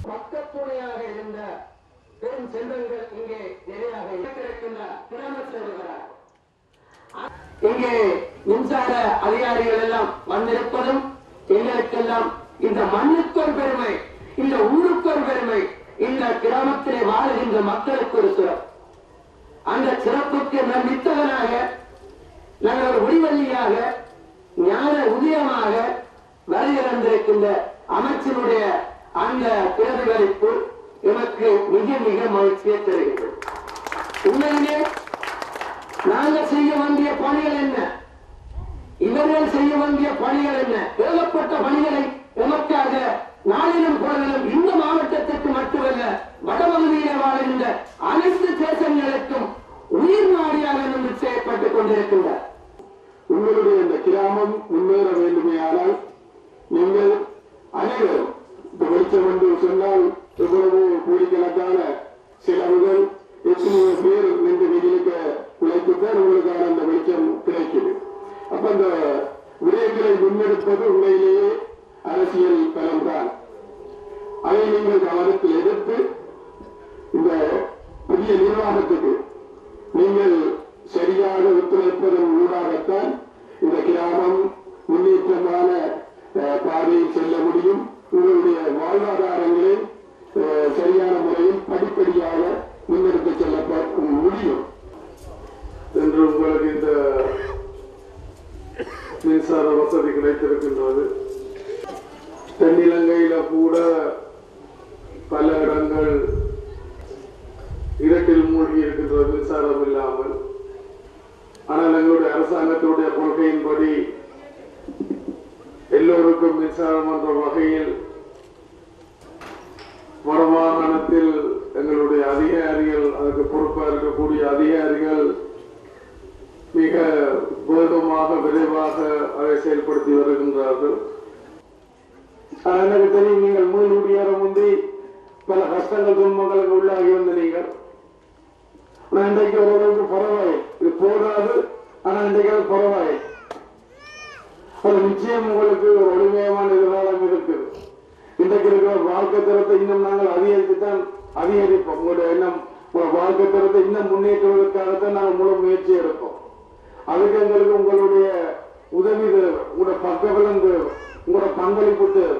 பக்கத்துணையாக இருந்த பெரும் செல்வங்கள் இங்கே நிறையாக இருக்கின்ற கிராமத்தில் இருக்கிறார். இங்கே மின்சார அதிகாரிகள் எல்லாம் வந்திருப்பதும் எங்களுக்கெல்லாம் இந்த மண்ணுக்கு ஒரு பெருமை, இந்த ஊருக்கு ஒரு பெருமை, இந்த கிராமத்திலே வாழ்கின்ற மக்களுக்கு ஒரு சிறப்பு. அந்த சிறப்புக்கு நம் வித்தகனாக நாங்கள் ஒரு ஒளிவள்ளியாக ஞான உதயமாக வருகிறந்திருக்கின்ற அமைச்சருடைய அந்த பிரதிபலிப்பு எனக்கு மிக மிக மகிழ்ச்சியை தருகிறது. உண்மையிலே நாங்கள் செய்ய வேண்டிய பணிகள் என்ன, இவர்கள் செய்ய வேண்டிய பணிகள் என்ன, ஏகப்பட்ட பணிகளை எமக்காக நாளிலும் பொழுதிலும் இந்த மாவட்டத்திற்கு மட்டுமல்ல வடபகுதியிலே வாழ்கின்ற அனைத்து தேசங்களுக்கும் உயிர் நாடியாக நின்று செய்யப்பட்டுக் கொண்டிருக்கின்றார். உங்களுடைய இந்த கிராமம் முன்னேற வேண்டுமையானால் நீங்கள் அனைவரும் வெளிச்சம் என்று சொன்னால் எவ்வளவு கோடிக்கணக்கான செலவுகள், எத்தனையோ பேர் நின்று வெளியில உழைத்துத்தான் உங்களுக்கான அந்த வெளிச்சம் கிடைக்குது. அப்ப அந்த விடயங்களை முன்னெடுப்பது உண்மையிலேயே அரசியல் பலம்தான். அதை நீங்கள் கவனத்தில் எடுத்து இந்த புதிய நிர்வாகத்துக்கு நீங்கள் சரியாக ஒத்துழைப்பதன் ஊடாகத்தான் இந்த கிராமம் முன்னேற்றமான பாதையில் செல்ல முடியும். உங்களுடைய வாழ்வாதாரங்களை சரியான முறையில் படிப்படியாக முன்னெடுத்து செல்ல முடியும் என்று உங்களுக்கு இந்த மின்சார வசதி கிடைத்திருக்கின்றது. தென்னிலங்கையில கூட பல இடங்கள் இருட்டில் மூழ்கி இருக்கின்றது மின்சாரம் இல்லாமல். ஆனால் எங்களுடைய அரசாங்கத்துடைய கொள்கையின்படி எல்லோருக்கும் மின்சாரம் என்ற வகையில் வடமாகாணத்தில் எங்களுடைய அதிகாரிகள், அதுக்கு பொறுப்பாக இருக்கக்கூடிய அதிகாரிகள் மிக வேகமாக விரைவாக அதை செயல்படுத்தி வருகின்றார்கள். எனக்கு தெரியும், நீங்கள் மூழ்குடியார முந்தி பல கஷ்டங்கள் துன்பங்களுக்கு உள்ளாகி வந்த நீங்கள். ஆனால் இன்றைக்கு ஓரளவுக்கு பரவாயில்லை. இது போதாது, ஆனால் இன்றைக்கு அது பரவாயில்லை. அது நிச்சயம் உங்களுக்கு ஒரு ஒளிமயமான எதிர்காலம் இருக்குது. இன்றைக்கு இருக்கிற வாழ்க்கை தரத்தை இன்னும் நாங்கள் அதிகரித்துத்தான் அதிகரிப்போம். உங்களுடைய எண்ணம், உங்களோட வாழ்க்கை தரத்தை இன்னும் முன்னேற்றுவதற்காகத்தான் நாங்கள் முழு முயற்சி எடுப்போம். அதுக்கு எங்களுக்கு உங்களுடைய உதவி தேவை, உங்களோட பக்கபலம் தேவை, உங்களோட பங்களிப்பு தேவை.